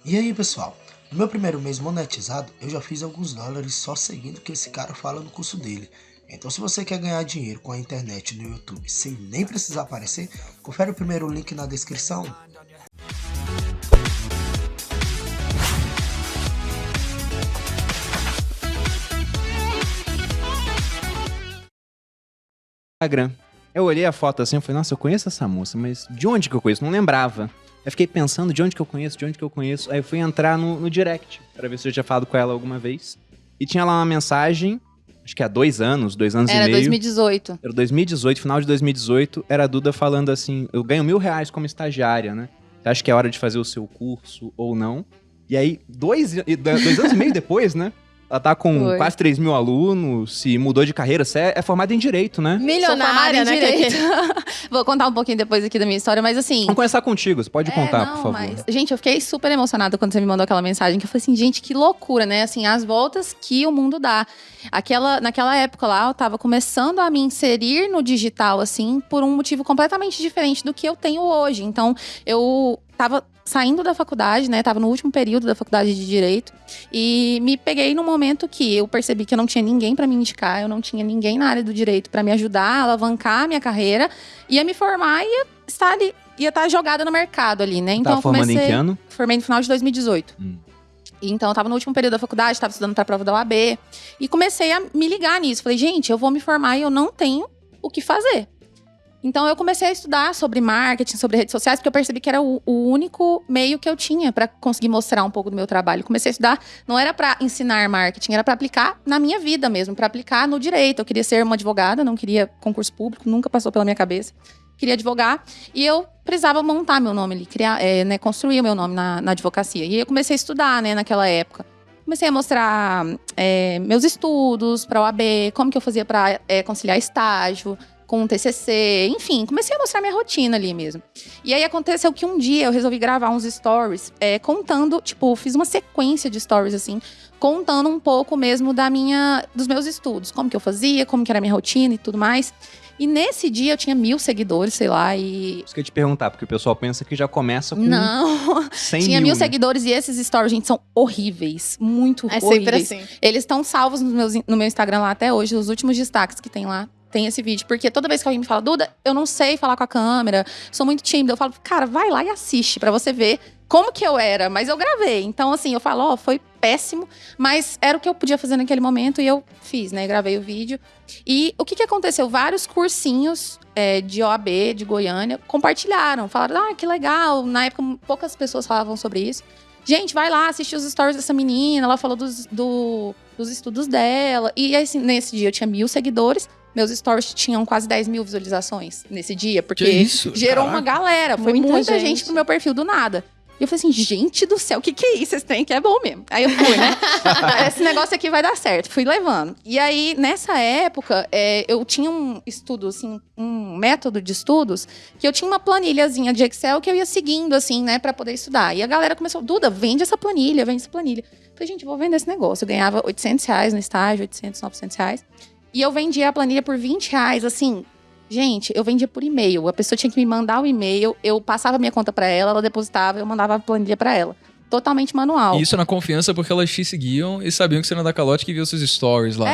E aí, pessoal? No meu primeiro mês monetizado, eu já fiz alguns dólares só seguindo o que esse cara fala no curso dele. Então, se você quer ganhar dinheiro com a internet no YouTube sem nem precisar aparecer, confere o primeiro link na descrição. Instagram. Eu olhei a foto assim e falei, nossa, eu conheço essa moça, mas de onde que eu conheço? Não lembrava. Eu fiquei pensando de onde que eu conheço. Aí eu fui entrar no direct, pra ver se eu tinha falado com ela alguma vez. E tinha lá uma mensagem, acho que há 2 anos e meio. Era 2018. Era 2018, final de 2018. Era a Duda falando assim, eu ganho R$1.000 como estagiária, né? Você acha que é hora de fazer o seu curso ou não? E aí, 2 anos e meio depois, né? Ela tá com quase 3 mil alunos, se mudou de carreira. Você é formada em Direito, né? Milionária, Sou formada em né? Direito. Vou contar um pouquinho depois aqui da minha história, mas assim... Vamos começar contigo, você pode contar, por favor. Mas, gente, eu fiquei super emocionada quando você me mandou aquela mensagem, que eu falei assim, gente, que loucura, né? Assim, as voltas que o mundo dá. Naquela época lá, eu tava começando a me inserir no digital, assim, por um motivo completamente diferente do que eu tenho hoje. Então, eu tava saindo da faculdade, né? Tava no último período da faculdade de Direito. E me peguei num momento que eu percebi que eu não tinha ninguém pra me indicar. Eu não tinha ninguém na área do Direito pra me ajudar a alavancar a minha carreira. Ia me formar e ia estar jogada no mercado ali, né? Então, Tá formando em que ano? Formei no final de 2018. Então, eu tava no último período da faculdade, tava estudando pra prova da UAB. E comecei a me ligar nisso. Falei, gente, eu vou me formar e eu não tenho o que fazer. Então, eu comecei a estudar sobre marketing, sobre redes sociais, porque eu percebi que era o único meio que eu tinha para conseguir mostrar um pouco do meu trabalho. Comecei a estudar, não era para ensinar marketing, era para aplicar na minha vida mesmo, para aplicar no direito. Eu queria ser uma advogada, não queria concurso público, nunca passou pela minha cabeça. Queria advogar e eu precisava montar meu nome ali, criar, construir o meu nome na advocacia. E eu comecei a estudar, né, naquela época. Comecei a mostrar meus estudos para a OAB, como que eu fazia para conciliar estágio com o TCC, enfim, comecei a mostrar minha rotina ali mesmo. E aí aconteceu que um dia eu resolvi gravar uns stories contando, tipo, fiz uma sequência de stories assim, contando um pouco mesmo dos meus estudos, como que eu fazia, como que era a minha rotina e tudo mais. E nesse dia eu tinha 1.000 seguidores, sei lá, e... Isso que eu ia te perguntar, porque o pessoal pensa que já começa com Não, 100 tinha 1.000 mil, né? seguidores e esses stories, gente, são horríveis, muito É sempre horríveis. assim. Eles estão salvos no meu Instagram lá até hoje, os últimos destaques que tem lá. Tem esse vídeo, porque toda vez que alguém me fala, Duda, eu não sei falar com a câmera, sou muito tímida, eu falo, cara, vai lá e assiste pra você ver como que eu era, mas eu gravei. Então, assim, eu falo, foi péssimo, mas era o que eu podia fazer naquele momento e eu fiz, né? Gravei o vídeo. E o que aconteceu? Vários cursinhos de OAB, de Goiânia, compartilharam, falaram, que legal. Na época, poucas pessoas falavam sobre isso. Gente, vai lá, assistir os stories dessa menina, ela falou dos estudos dela. E assim, nesse dia eu tinha 1.000 seguidores. Meus stories tinham quase 10 mil visualizações nesse dia, porque Que isso? gerou Caraca. uma galera. Foi Muita muita gente gente pro meu perfil do nada. E eu falei assim, gente do céu, o que é isso? Esse trem aqui é bom mesmo. Aí eu fui, né? Esse negócio aqui vai dar certo. Fui levando. E aí, nessa época, eu tinha um estudo, assim, um método de estudos, que eu tinha uma planilhazinha de Excel que eu ia seguindo, assim, né, pra poder estudar. E a galera começou, Duda, vende essa planilha, vende essa planilha. Eu falei, gente, vou vender esse negócio. Eu ganhava R$800 no estágio, 800, 900 reais. E eu vendia a planilha por R$20, assim... Gente, eu vendia por e-mail. A pessoa tinha que me mandar o e-mail, eu passava a minha conta pra ela, ela depositava, eu mandava a planilha pra ela. Totalmente manual. Isso na confiança porque elas te seguiam e sabiam que você era da calote que viu seus stories lá.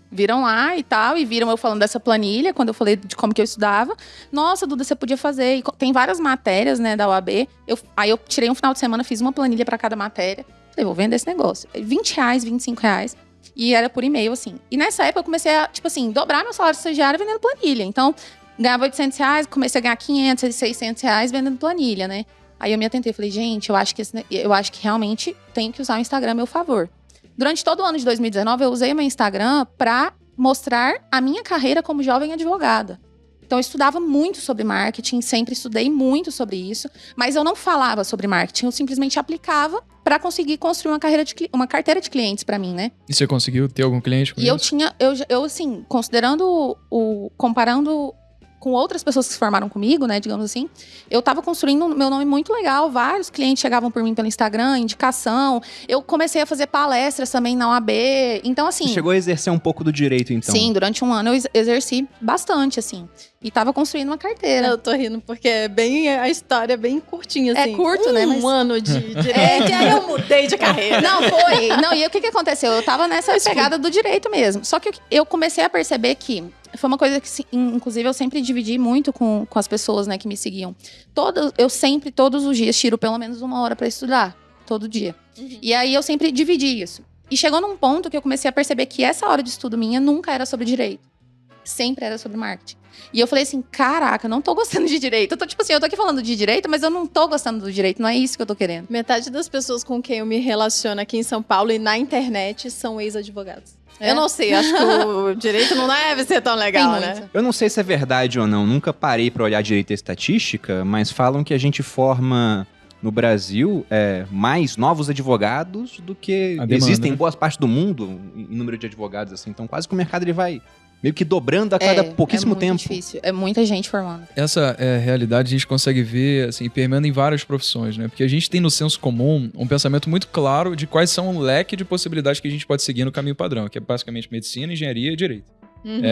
Viram lá e tal, e viram eu falando dessa planilha, quando eu falei de como que eu estudava. Nossa, Duda, você podia fazer. E tem várias matérias, né, da UAB. Aí eu tirei um final de semana, fiz uma planilha pra cada matéria. Falei, vou vender esse negócio. R$20, R$25. E era por e-mail, assim. E nessa época eu comecei a, tipo assim, dobrar meu salário de estagiário vendendo planilha. Então, ganhava R$800, comecei a ganhar R$500, R$600 vendendo planilha, né? Aí eu me atentei, falei, gente, eu acho que realmente tenho que usar o Instagram a meu favor. Durante todo o ano de 2019, eu usei o meu Instagram pra mostrar a minha carreira como jovem advogada. Então, eu estudava muito sobre marketing, sempre estudei muito sobre isso, mas eu não falava sobre marketing, eu simplesmente aplicava para conseguir construir uma carteira de clientes para mim, né? E você conseguiu ter algum cliente com E isso? eu assim, comparando com outras pessoas que se formaram comigo, né, digamos assim, eu tava construindo meu nome muito legal, vários clientes chegavam por mim pelo Instagram, indicação, eu comecei a fazer palestras também na OAB, então assim... Você chegou a exercer um pouco do direito, então? Sim, durante um ano eu exerci bastante, assim. E tava construindo uma carteira. Eu tô rindo, porque a história é bem curtinha, assim. É curto, né? Um ano de direito, e aí eu mudei de carreira. Não, foi. Não, e o que aconteceu? Eu tava nessa pegada do direito mesmo. Só que eu comecei a perceber que foi uma coisa que, inclusive, eu sempre dividi muito com as pessoas, né, que me seguiam. Eu sempre, todos os dias, tiro pelo menos 1 hora pra estudar. Todo dia. E aí, eu sempre dividi isso. E chegou num ponto que eu comecei a perceber que essa hora de estudo minha nunca era sobre direito. Sempre era sobre marketing. E eu falei assim, caraca, eu não tô gostando de direito. Eu tô aqui falando de direito, mas eu não tô gostando do direito. Não é isso que eu tô querendo. Metade das pessoas com quem eu me relaciono aqui em São Paulo e na internet são ex-advogados. Eu não sei, acho que o direito não deve ser tão legal, né? Eu não sei se é verdade ou não, nunca parei pra olhar direito e estatística, mas falam que a gente forma no Brasil mais novos advogados do que existem em boas partes do mundo em número de advogados, assim. Então quase que o mercado ele vai meio que dobrando a cada pouquíssimo tempo. É muito difícil, é muita gente formando. Essa realidade a gente consegue ver, assim, permeando em várias profissões, né? Porque a gente tem no senso comum um pensamento muito claro de quais são o leque de possibilidades que a gente pode seguir no caminho padrão, que é basicamente medicina, engenharia e direito.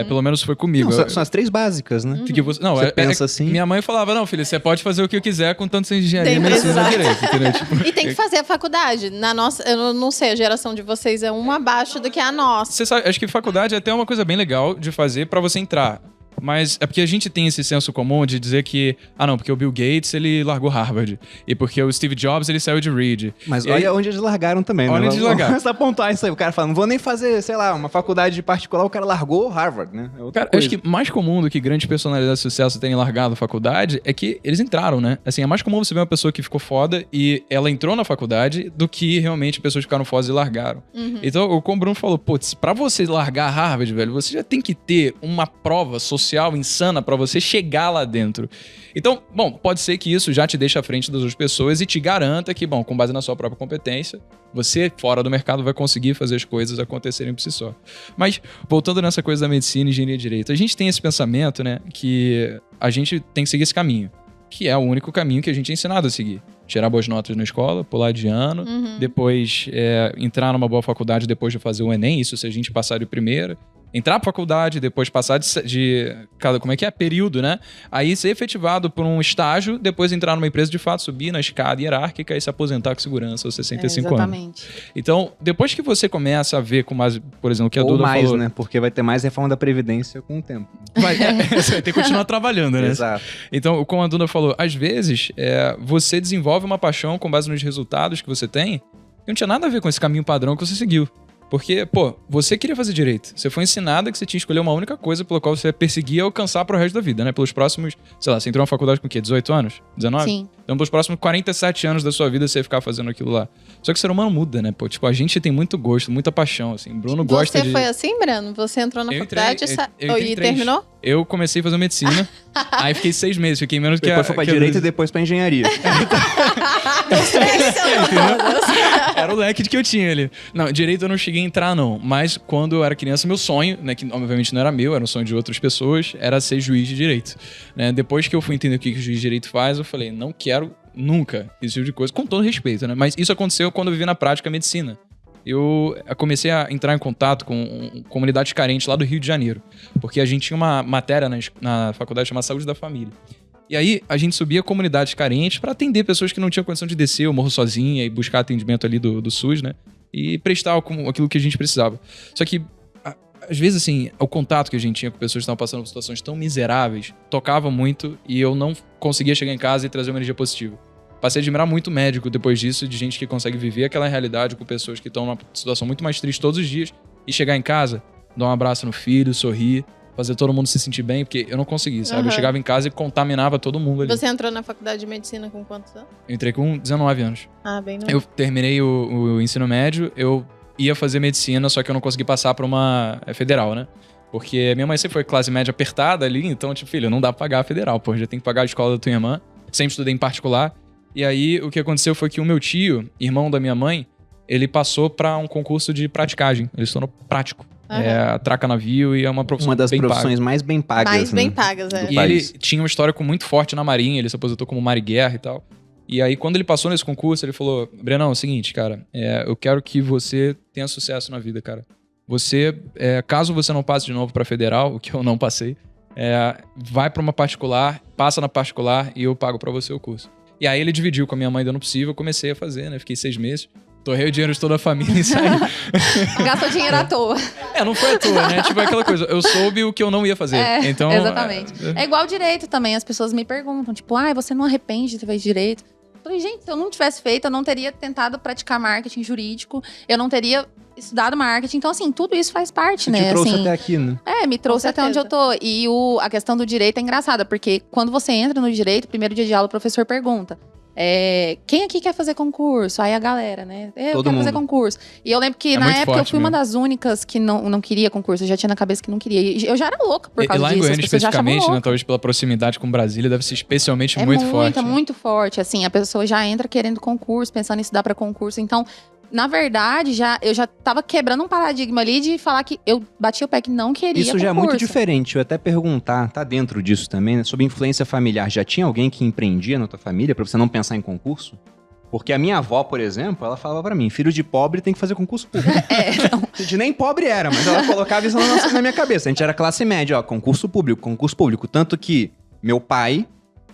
Pelo menos foi comigo. Não, são as 3 básicas, né? Você pensa assim. Minha mãe falava, não, filho, você pode fazer o que eu quiser com tanto sem engenharia, medicina e direito. Entendeu? Tipo, e tem que fazer a faculdade. Na nossa, eu não sei, a geração de vocês é uma abaixo do que a nossa. Você sabe, acho que faculdade é até uma coisa bem legal de fazer pra você entrar. Mas é porque a gente tem esse senso comum de dizer que... porque o Bill Gates, ele largou Harvard. E porque o Steve Jobs, ele saiu de Reed. Mas olha onde eles largaram também, né? Olha onde eles largaram. Vamos apontar isso aí. O cara fala, não vou nem fazer, sei lá, uma faculdade particular. O cara largou Harvard, né? Cara, eu acho que mais comum do que grandes personalidades de sucesso terem largado a faculdade é que eles entraram, né? Assim, é mais comum você ver uma pessoa que ficou foda e ela entrou na faculdade do que realmente pessoas que ficaram fodas e largaram. Então, como o Bruno falou, putz, pra você largar Harvard, velho, você já tem que ter uma prova social insana pra você chegar lá dentro. Então, pode ser que isso já te deixe à frente das outras pessoas e te garanta que, com base na sua própria competência, você, fora do mercado, vai conseguir fazer as coisas acontecerem por si só. Mas, voltando nessa coisa da medicina, engenharia e direito, a gente tem esse pensamento, né, que a gente tem que seguir esse caminho, que é o único caminho que a gente é ensinado a seguir. Tirar boas notas na escola, pular de ano, depois entrar numa boa faculdade depois de fazer o Enem, isso se a gente passar de primeira. Entrar pra faculdade, depois passar de como é que é? Período, né? Aí ser efetivado por um estágio, depois entrar numa empresa de fato, subir na escada hierárquica e se aposentar com segurança aos 65 exatamente. anos. Então, depois que você começa a ver com mais, por exemplo, o que a Duda falou... né? Porque vai ter mais reforma da Previdência com o tempo. Você vai ter que continuar trabalhando, né? Exato. Então, como a Duda falou, às vezes você desenvolve uma paixão com base nos resultados que você tem que não tinha nada a ver com esse caminho padrão que você seguiu. Porque, você queria fazer direito. Você foi ensinada que você tinha que escolher uma única coisa pela qual você ia perseguir e alcançar pro resto da vida, né? Pelos próximos, sei lá, você entrou na faculdade com o quê? 18 anos? 19? Sim. Então, pelos próximos 47 anos da sua vida, você ia ficar fazendo aquilo lá. Só que o ser humano muda, né? A gente tem muito gosto, muita paixão, assim. Bruno gosta de... Você foi assim, Breno? Você entrou na faculdade e terminou? Eu comecei a fazer medicina, aí fiquei 6 meses, fiquei menos depois foi pra direito e depois pra engenharia. Era o leque que eu tinha ali. Não, direito eu não cheguei a entrar, não. Mas quando eu era criança, meu sonho, né, que obviamente não era meu, era um sonho de outras pessoas, era ser juiz de direito. Né? Depois que eu fui entender o que o juiz de direito faz, eu falei, não quero nunca esse tipo de coisa, com todo respeito, né? Mas isso aconteceu quando eu vivi na prática a medicina. Eu comecei a entrar em contato com comunidades carentes lá do Rio de Janeiro. Porque a gente tinha uma matéria na faculdade chamada Saúde da Família. E aí, a gente subia comunidades carentes para atender pessoas que não tinham condição de descer o morro sozinha e buscar atendimento ali do SUS, né? E prestar aquilo que a gente precisava. Só que, às vezes, assim, o contato que a gente tinha com pessoas que estavam passando por situações tão miseráveis tocava muito e eu não conseguia chegar em casa e trazer uma energia positiva. Passei a admirar muito médico depois disso, de gente que consegue viver aquela realidade com pessoas que estão numa situação muito mais triste todos os dias e chegar em casa, dar um abraço no filho, sorrir, fazer todo mundo se sentir bem, porque eu não consegui, sabe? Eu chegava em casa e contaminava todo mundo ali. Você entrou na faculdade de medicina com quantos anos? Eu entrei com 19 anos. Bem novo. Eu terminei o ensino médio, eu ia fazer medicina, só que eu não consegui passar pra uma federal, né? Porque minha mãe sempre foi classe média apertada ali, então, tipo, filho, não dá pra pagar a federal, já tem que pagar a escola da tua irmã. Sempre estudei em particular. E aí, o que aconteceu foi que o meu tio, irmão da minha mãe, ele passou pra um concurso de praticagem. Ele se tornou prático. Atraca navio e é uma profissão uma das bem profissões paga. mais bem pagas. Mais bem pagas, E ele tinha um histórico muito forte na Marinha, ele se aposentou como Mariguerra e tal. E aí, quando ele passou nesse concurso, ele falou, Brenão, é o seguinte, cara, eu quero que você tenha sucesso na vida, cara. Você, caso você não passe de novo pra federal, o que eu não passei, vai pra uma particular, passa na particular e eu pago pra você o curso. E aí ele dividiu com a minha mãe dando possível, eu comecei a fazer, né? Fiquei 6 meses. Torrei o dinheiro de toda a família e saí. Gastou dinheiro à toa. Não foi à toa, né? Tipo aquela coisa, eu soube o que eu não ia fazer. Então, exatamente. É igual direito também, as pessoas me perguntam, tipo, você não arrepende de ter feito direito? Eu falei, gente, se eu não tivesse feito, eu não teria tentado praticar marketing jurídico, eu não teria estudado marketing. Então, assim, tudo isso faz parte, né? Te trouxe assim, até aqui, né? me trouxe até onde eu tô. E a questão do direito é engraçada, porque quando você entra no direito, primeiro dia de aula, o professor pergunta, quem aqui quer fazer concurso? Aí a galera, né? Eu quero fazer concurso. E eu lembro que na época eu fui uma das únicas que não queria concurso. Eu já tinha na cabeça que não queria. E eu já era louca por causa lá disso. Em Goiânia, especificamente, né? Talvez pela proximidade com Brasília, deve ser especialmente muito forte. É muito forte. Assim, a pessoa já entra querendo concurso, pensando em estudar para concurso. Então, na verdade, eu já tava quebrando um paradigma ali de falar que eu bati o pé que não queria Isso já concurso. é muito diferente. Eu até perguntar, tá dentro disso também, né? Sobre influência familiar. Já tinha alguém que empreendia na tua família pra você não pensar em concurso? Porque a minha avó, por exemplo, ela falava pra mim, filho de pobre tem que fazer concurso público. Não. A gente nem pobre era, mas ela colocava isso na minha cabeça. A gente era classe média, concurso público. Tanto que meu pai,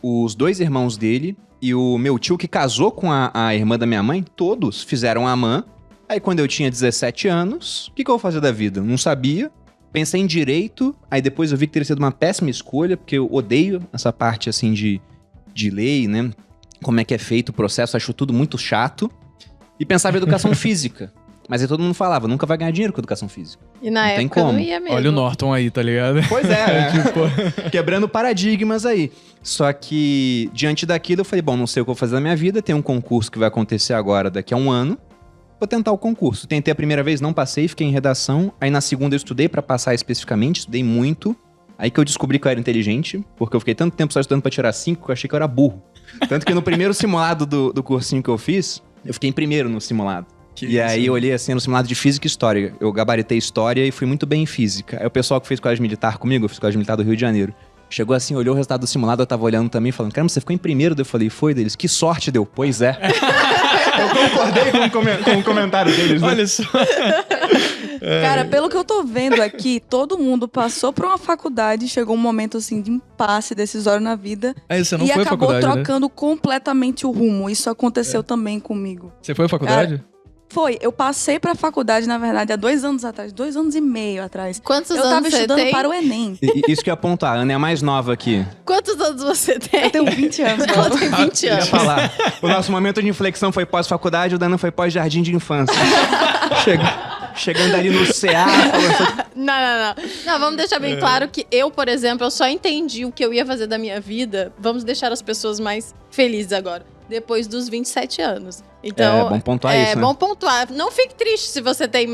os 2 irmãos dele e o meu tio que casou com a irmã da minha mãe, todos fizeram AMAN. Aí quando eu tinha 17 anos, o que eu vou fazer da vida? Não sabia. Pensei em direito, aí depois eu vi que teria sido uma péssima escolha, porque eu odeio essa parte assim de lei, né? Como é que é feito o processo, acho tudo muito chato. E pensava em educação física. Mas aí todo mundo falava, nunca vai ganhar dinheiro com educação física. E na Não tem época como. não ia mesmo. Olha o Norton aí, tá ligado? Pois é, tipo, quebrando paradigmas aí. Só que, diante daquilo, eu falei, bom, não sei o que eu vou fazer na minha vida, tem um concurso que vai acontecer agora, daqui a 1 ano. Vou tentar o concurso. Tentei a primeira vez, não passei, fiquei em redação. Aí na segunda eu estudei pra passar especificamente, estudei muito. Aí que eu descobri que eu era inteligente, porque eu fiquei tanto tempo só estudando pra tirar 5 que eu achei que eu era burro. Tanto que no primeiro simulado do cursinho que eu fiz, eu fiquei em primeiro no simulado. Aí eu olhei assim no simulado de física e história. Eu gabaritei história e fui muito bem em física. Aí o pessoal que fez colégio militar comigo, eu fiz colégio militar do Rio de Janeiro, chegou assim, olhou o resultado do simulado, eu tava olhando também, falando, caramba, você ficou em primeiro? Eu falei, foi deles, que sorte deu. Pois é. Eu concordei com o comentário deles, né? Olha só. Cara, pelo que eu tô vendo aqui, todo mundo passou por uma faculdade, chegou um momento assim de impasse decisório na vida Aí você não e foi à acabou faculdade, trocando completamente o rumo. Isso aconteceu também comigo. Você foi à faculdade? Foi, eu passei pra faculdade, na verdade, há 2 anos atrás, 2 anos e meio atrás. Quantos Eu anos tava você estudando tem? para o Enem. Isso que eu ia apontar, a Ana é a mais nova aqui. Quantos anos você tem? Eu tenho 20 anos. Ela tem 20 Eu ia anos. falar. O nosso momento de inflexão foi pós-faculdade, o da Ana foi pós-jardim de infância. Chegando ali no CA, falando... Não, vamos deixar bem claro que eu, por exemplo, eu só entendi o que eu ia fazer da minha vida. Vamos deixar as pessoas mais felizes agora. Depois dos 27 anos. Então, É bom pontuar isso, né? É bom pontuar. Não fique triste se você tem...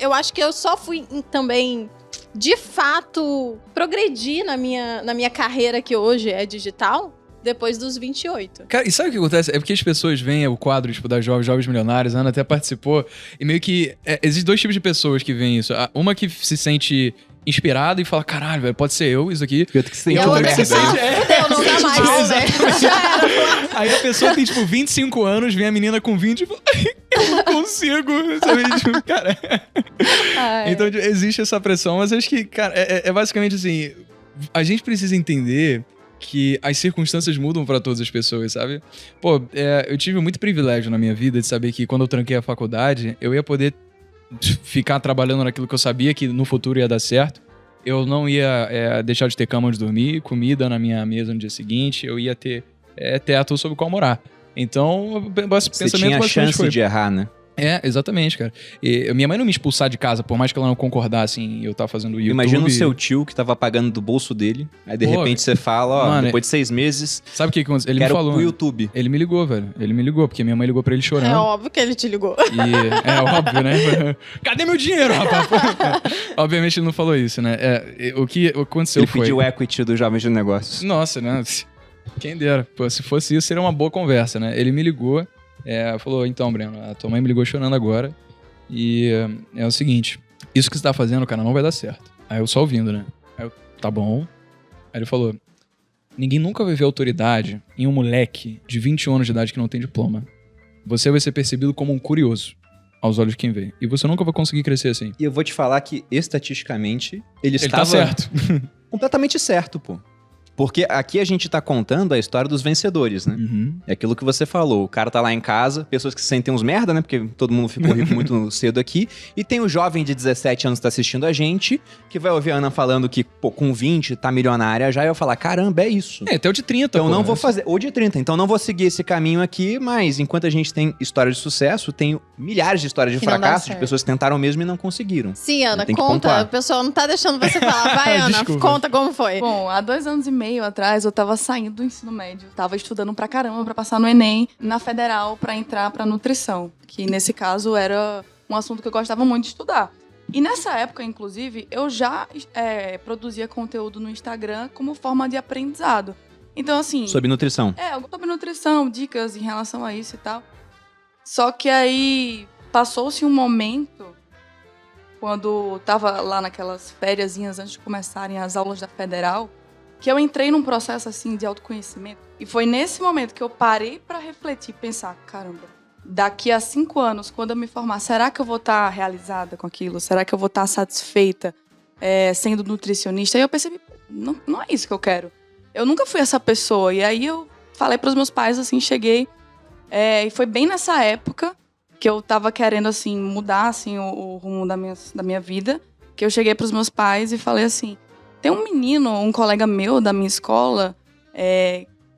eu acho que eu só fui também, de fato, progredir na minha carreira, que hoje é digital, depois dos 28. Cara, e sabe o que acontece? É porque as pessoas veem o quadro, tipo, das Jovens Milionários, a Ana até participou, e meio que... existem 2 tipos de pessoas que veem isso. Uma que se sente inspirada e fala, caralho, velho, pode ser eu, isso aqui. Eu tenho que E sentir a uma outra que merda. fala, fudeu, não dá mais, né? Já era. Aí a pessoa tem, tipo, 25 anos, vem a menina com 20 e fala, eu não consigo, sabe? Tipo, cara... Então existe essa pressão, mas acho que, cara, é basicamente assim, a gente precisa entender que as circunstâncias mudam pra todas as pessoas, sabe? Pô, eu tive muito privilégio na minha vida de saber que quando eu tranquei a faculdade, eu ia poder ficar trabalhando naquilo que eu sabia que no futuro ia dar certo. Eu não ia deixar de ter cama onde dormir, comida na minha mesa no dia seguinte, eu ia ter teto sobre o qual morar. Então, esse Você pensamento tinha a basicamente chance de errar, né? Exatamente, cara. E minha mãe não me expulsar de casa, por mais que ela não concordasse em eu estar fazendo YouTube. Imagina o seu tio que tava pagando do bolso dele, aí de repente você fala, mano, depois de 6 meses, Sabe o que aconteceu? Ele me quero falou. pro YouTube. Ele me ligou, velho. Ele me ligou, porque minha mãe ligou pra ele chorando. É óbvio que ele te ligou. E é óbvio, né? Cadê meu dinheiro, rapaz? Obviamente ele não falou isso, né? O que aconteceu Ele foi... pediu o equity do Jovens de Negócios. Nossa, né? Quem dera. Pô, se fosse isso, seria uma boa conversa, né? Ele me ligou, falou, então, Breno, a tua mãe me ligou chorando agora. E é o seguinte, isso que você tá fazendo, cara, não vai dar certo. Aí eu só ouvindo, né? Aí eu, tá bom. Aí ele falou, ninguém nunca vai ver autoridade em um moleque de 21 anos de idade que não tem diploma. Você vai ser percebido como um curioso aos olhos de quem vê. E você nunca vai conseguir crescer assim. E eu vou te falar que, estatisticamente, ele Ele estava... tá certo. completamente certo, pô. Porque aqui a gente tá contando a história dos vencedores, né? Uhum. É aquilo que você falou. O cara tá lá em casa, pessoas que se sentem uns merda, né? Porque todo mundo ficou rico muito cedo aqui. E tem o jovem de 17 anos que tá assistindo a gente, que vai ouvir a Ana falando que, pô, com 20 tá milionária já. E eu falar, caramba, é isso. É, até o de 30, Então pô, não né? vou fazer, ou de 30, então não vou seguir esse caminho aqui, mas enquanto a gente tem história de sucesso, tem milhares de histórias de Que não dá fracasso, de certo. pessoas que tentaram mesmo e não conseguiram. Sim, Ana, Tem que conta. pontuar. O pessoal não tá deixando você falar. Vai, Ana, Desculpa. conta como foi. Bom, há 2 anos e meio atrás eu tava saindo do ensino médio. Tava estudando pra caramba pra passar no Enem na Federal pra entrar pra nutrição. Que nesse caso era um assunto que eu gostava muito de estudar. E nessa época, inclusive, eu já produzia conteúdo no Instagram como forma de aprendizado. Então, assim. Sobre nutrição. Sobre nutrição, dicas em relação a isso e tal. Só que aí passou-se um momento, quando tava lá naquelas fériasinhas antes de começarem as aulas da Federal, que eu entrei num processo assim de autoconhecimento. E foi nesse momento que eu parei pra refletir, pensar, caramba, daqui a 5 anos, quando eu me formar, será que eu vou estar realizada com aquilo? Será que eu vou estar satisfeita sendo nutricionista? E eu percebi, não é isso que eu quero. Eu nunca fui essa pessoa. E aí eu falei pros meus pais, assim, cheguei. E foi bem nessa época que eu tava querendo, assim, mudar, assim, o rumo da minha vida. Que eu cheguei pros meus pais e falei assim, tem um menino, um colega meu da minha escola,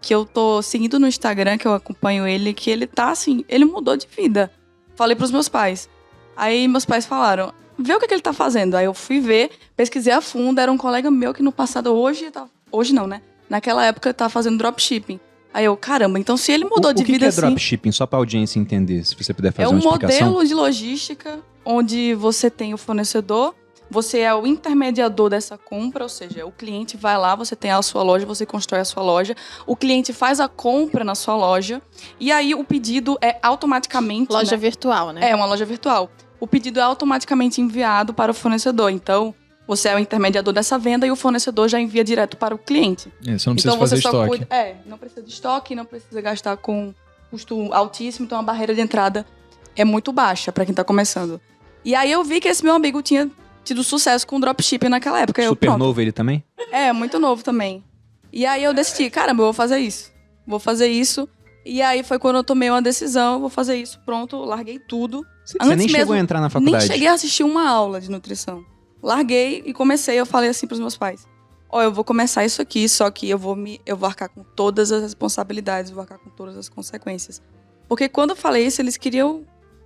que eu tô seguindo no Instagram, que eu acompanho ele, que ele tá, assim, ele mudou de vida. Falei pros meus pais. Aí meus pais falaram, vê o que ele tá fazendo. Aí eu fui ver, pesquisei a fundo, era um colega meu que no passado, hoje não, né? Naquela época tava fazendo dropshipping. Aí eu, caramba, então se ele mudou de vida O que é assim... dropshipping? Só pra audiência entender, se você puder fazer É uma um explicação. modelo de logística onde você tem o fornecedor, você é o intermediador dessa compra, ou seja, o cliente vai lá, você tem a sua loja, você constrói a sua loja, o cliente faz a compra na sua loja e aí o pedido é automaticamente... Loja né? virtual, né? É, uma loja virtual. O pedido é automaticamente enviado para o fornecedor, então você é o intermediador dessa venda e o fornecedor já envia direto para o cliente. Você não precisa Então fazer você só estoque. não precisa de estoque, não precisa gastar com custo altíssimo, então a barreira de entrada é muito baixa para quem tá começando. E aí eu vi que esse meu amigo tinha tido sucesso com dropshipping naquela época. Eu, Super pronto. novo ele também? Muito novo também. E aí eu decidi, caramba, eu vou fazer isso. Vou fazer isso. E aí foi quando eu tomei uma decisão, vou fazer isso, pronto, larguei tudo. Você Antes nem chegou mesmo, a entrar na Nem faculdade? cheguei a assistir uma aula de nutrição. Larguei e comecei, eu falei assim pros meus pais. Eu vou começar isso aqui, só que eu vou arcar com todas as responsabilidades, vou arcar com todas as consequências. Porque quando eu falei isso, eles queriam,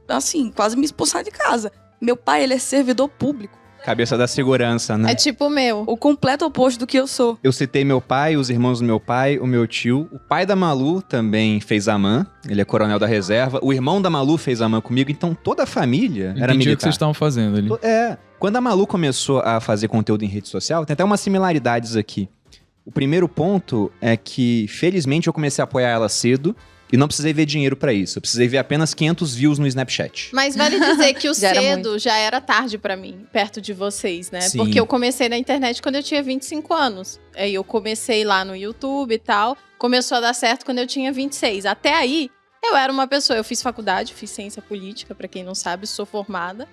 assim, quase me expulsar de casa. Meu pai, ele é servidor público. Cabeça da segurança, né? É tipo o meu. O completo oposto do que eu sou. Eu citei meu pai, os irmãos do meu pai, o meu tio. O pai da Malu também fez AMAN. Ele é coronel da reserva. O irmão da Malu fez AMAN comigo. Então toda a família era Entendi o que militar. vocês estavam fazendo ali. Quando a Malu começou a fazer conteúdo em rede social, tem até umas similaridades aqui. O primeiro ponto é que, felizmente, eu comecei a apoiar ela cedo. E não precisei ver dinheiro pra isso. Eu precisei ver apenas 500 views no Snapchat. Mas vale dizer que o Já era cedo já era tarde pra mim, perto de vocês, né? Sim. Porque eu comecei na internet quando eu tinha 25 anos. Aí eu comecei lá no YouTube e tal. Começou a dar certo quando eu tinha 26. Até aí, eu era uma pessoa... Eu fiz faculdade, fiz ciência política, pra quem não sabe, sou formada.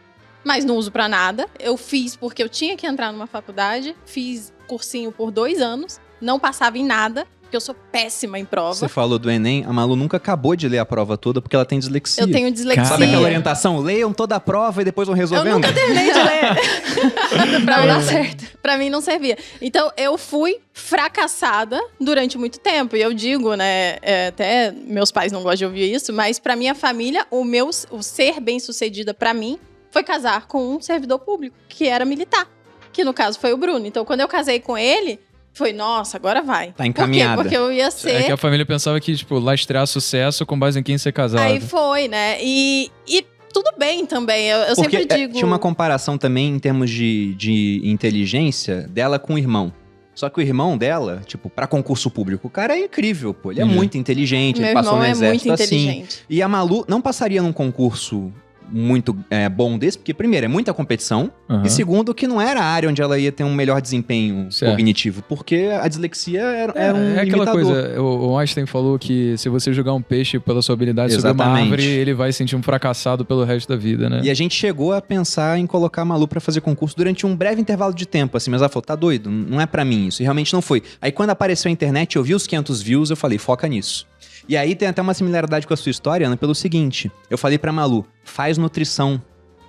Mas não uso pra nada. Eu fiz porque eu tinha que entrar numa faculdade. Fiz cursinho por 2 anos. Não passava em nada. Porque eu sou péssima em prova. Você falou do Enem, a Malu nunca acabou de ler a prova toda porque ela tem dislexia. Eu tenho dislexia. Sabe aquela orientação? Leiam toda a prova e depois vão resolvendo? Eu nunca terminei de ler. Pra mim dar certo. Pra mim não servia. Então, eu fui fracassada durante muito tempo. E eu digo, né, até meus pais não gostam de ouvir isso, mas pra minha família, o ser bem-sucedida pra mim foi casar com um servidor público, que era militar. Que no caso foi o Bruno. Então, quando eu casei com ele... Foi, nossa, agora vai. Tá encaminhada. Por quê? Porque eu ia ser... É que a família pensava que, tipo, lastrear sucesso com base em quem ser casado. Aí foi, né? E tudo bem também. Eu Porque sempre digo... tinha uma comparação também em termos de inteligência dela com o irmão. Só que o irmão dela, tipo, pra concurso público, o cara é incrível, pô. Ele é muito inteligente, Meu ele passou irmão no é exército muito assim. inteligente. E a Malu não passaria num concurso muito bom desse, porque primeiro, é muita competição, e segundo, que não era a área onde ela ia ter um melhor desempenho cognitivo, porque a dislexia era um aquela limitador. coisa, o Einstein falou que se você jogar um peixe pela sua habilidade sobre uma árvore, ele vai sentir um fracassado pelo resto da vida, né? E a gente chegou a pensar em colocar a Malu pra fazer concurso durante um breve intervalo de tempo, assim, mas ela falou, tá doido, não é pra mim isso, e realmente não foi. Aí quando apareceu a internet, eu vi os 500 views, eu falei, foca nisso. E aí tem até uma similaridade com a sua história, Ana, pelo seguinte, eu falei pra Malu, faz nutrição,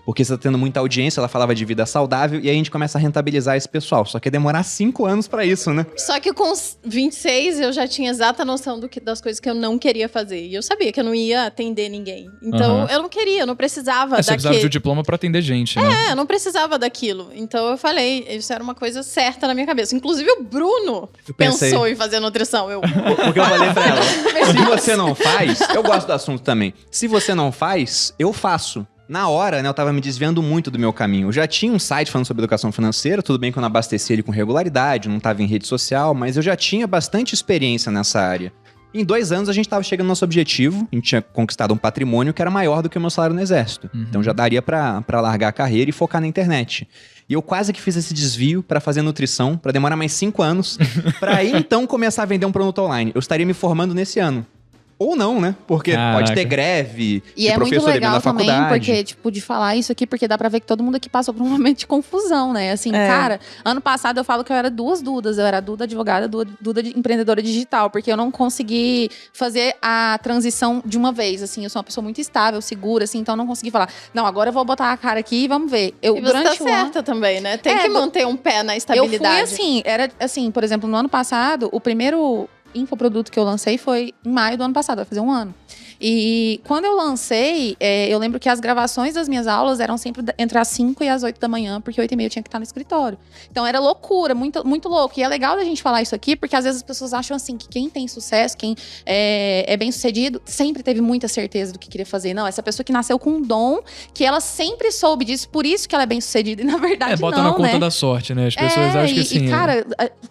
porque você tá tendo muita audiência, ela falava de vida saudável, e aí a gente começa a rentabilizar esse pessoal. Só que ia demorar 5 anos pra isso, né? Só que com os 26 eu já tinha exata noção das coisas que eu não queria fazer. E eu sabia que eu não ia atender ninguém. Então eu não queria, eu não precisava Você precisava de um diploma pra atender gente, né? eu não precisava daquilo. Então eu falei, isso era uma coisa certa na minha cabeça. Inclusive o Bruno pensou em fazer nutrição. Porque eu falei pra ela, se você não faz, eu gosto do assunto também. Se você não faz, eu faço. Na hora, né, eu tava me desviando muito do meu caminho. Eu já tinha um site falando sobre educação financeira, tudo bem que eu não abasteci ele com regularidade, não tava em rede social, mas eu já tinha bastante experiência nessa área. Em 2 anos, a gente tava chegando no nosso objetivo, a gente tinha conquistado um patrimônio que era maior do que o meu salário no exército. Então já daria pra largar a carreira e focar na internet. E eu quase que fiz esse desvio pra fazer nutrição, pra demorar mais 5 anos, pra aí então começar a vender um produto online. Eu estaria me formando nesse ano. Ou não, né? Porque pode ter greve, e é muito legal também, porque, tipo, de falar isso aqui, porque dá pra ver que todo mundo aqui passou por um momento de confusão, né? Assim, cara, ano passado eu falo que eu era 2 Dudas. Eu era Duda advogada, Duda empreendedora digital, porque eu não consegui fazer a transição de uma vez, assim. Eu sou uma pessoa muito estável, segura, assim, então eu não consegui falar, não, agora eu vou botar a cara aqui e vamos ver. E você tá certa também, né? Tem que manter um pé na estabilidade. Eu fui assim, era assim, por exemplo, no ano passado, o primeiro infoproduto que eu lancei foi em maio do ano passado, vai fazer 1 ano. E quando eu lancei, eu lembro que as gravações das minhas aulas eram sempre entre as 5 e as 8 da manhã, porque 8 e meia eu tinha que estar no escritório. Então era loucura, muito, muito louco. E é legal da gente falar isso aqui, porque às vezes as pessoas acham assim, que quem tem sucesso, quem é bem sucedido, sempre teve muita certeza do que queria fazer. Não, essa pessoa que nasceu com um dom, que ela sempre soube disso, por isso que ela é bem sucedida. E na verdade bota não, na conta né? da sorte, né? As pessoas acham que assim... E cara,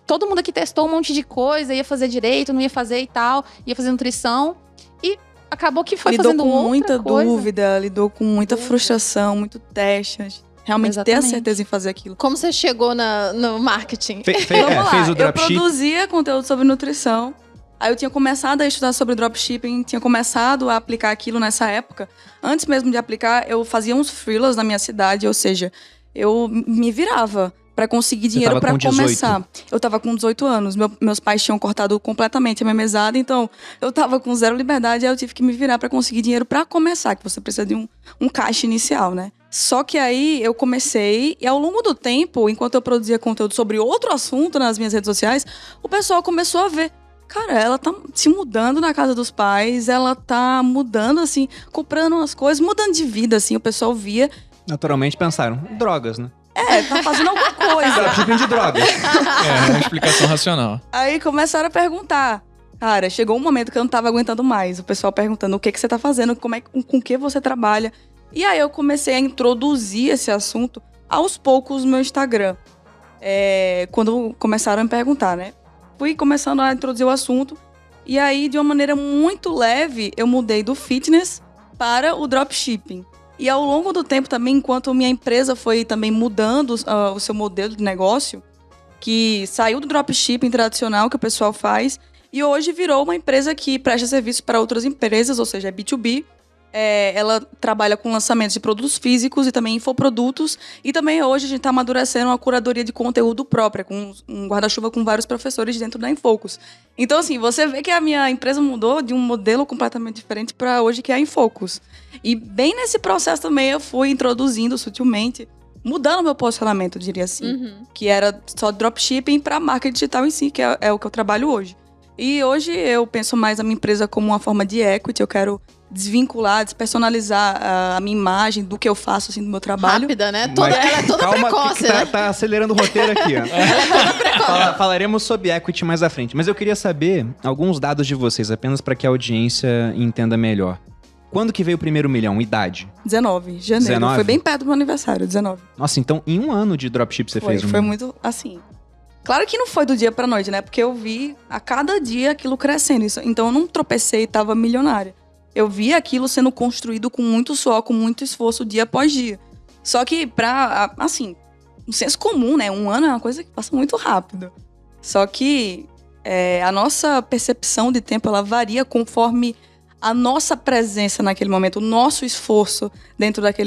todo mundo aqui testou um monte de coisa, ia fazer direito, não ia fazer e tal, ia fazer nutrição. E acabou que foi fazendo outra coisa. Lidou com muita dúvida, lidou com muita frustração, muito teste. Realmente ter a certeza em fazer aquilo. Como você chegou no marketing? Vamos lá, fez o eu dropship. produzia conteúdo sobre nutrição. Aí eu tinha começado a estudar sobre dropshipping, tinha começado a aplicar aquilo nessa época. Antes mesmo de aplicar, eu fazia uns freelas na minha cidade, ou seja, eu me virava pra conseguir dinheiro pra começar. Eu tava com 18 anos, meus pais tinham cortado completamente a minha mesada, então eu tava com 0 liberdade, aí eu tive que me virar pra conseguir dinheiro pra começar, que você precisa de um caixa inicial, né? Só que aí eu comecei, e ao longo do tempo, enquanto eu produzia conteúdo sobre outro assunto nas minhas redes sociais, o pessoal começou a ver. Cara, ela tá se mudando na casa dos pais, ela tá mudando, assim, comprando umas coisas, mudando de vida, assim, o pessoal via. Naturalmente pensaram, drogas, né? Tá fazendo alguma coisa. Dropshipping de drogas. É uma explicação racional. Aí começaram a perguntar. Cara, chegou um momento que eu não tava aguentando mais. O pessoal perguntando o que você tá fazendo, com o que você trabalha. E aí eu comecei a introduzir esse assunto aos poucos no meu Instagram. Quando começaram a me perguntar, né? Fui começando a introduzir o assunto. E aí, de uma maneira muito leve, eu mudei do fitness para o dropshipping. E ao longo do tempo também, enquanto minha empresa foi também mudando o seu modelo de negócio, que saiu do dropshipping tradicional que o pessoal faz, e hoje virou uma empresa que presta serviço para outras empresas, ou seja, é B2B. Ela trabalha com lançamentos de produtos físicos e também infoprodutos. E também hoje a gente está amadurecendo uma curadoria de conteúdo própria, com um guarda-chuva com vários professores dentro da Infocus. Então, assim, você vê que a minha empresa mudou de um modelo completamente diferente para hoje, que é a Infocus. E bem nesse processo também eu fui introduzindo sutilmente, mudando meu posicionamento, eu diria assim. Que era só dropshipping para marca digital em si, que é o que eu trabalho hoje. E hoje eu penso mais a minha empresa como uma forma de equity. Eu quero desvincular, despersonalizar a minha imagem do que eu faço, assim, do meu trabalho. Rápida, né? Ela é toda precoce, né? Tá acelerando o roteiro aqui, ó. Ela é toda precoce. Falaremos sobre equity mais à frente. Mas eu queria saber alguns dados de vocês, apenas para que a audiência entenda melhor. Quando que veio o primeiro milhão? Idade? 19, janeiro. 19? Foi bem perto do meu aniversário, 19. Nossa, então em 1 ano de dropship você fez? Foi muito, assim... Claro que não foi do dia pra noite, né? Porque eu vi a cada dia aquilo crescendo. Então eu não tropecei e tava milionária. eu via aquilo sendo construído com muito suor, com muito esforço, dia após dia. Só que assim, um senso comum, né? 1 ano é uma coisa que passa muito rápido. Só que a nossa percepção de tempo, ela varia conforme a nossa presença naquele momento, o nosso esforço dentro daquele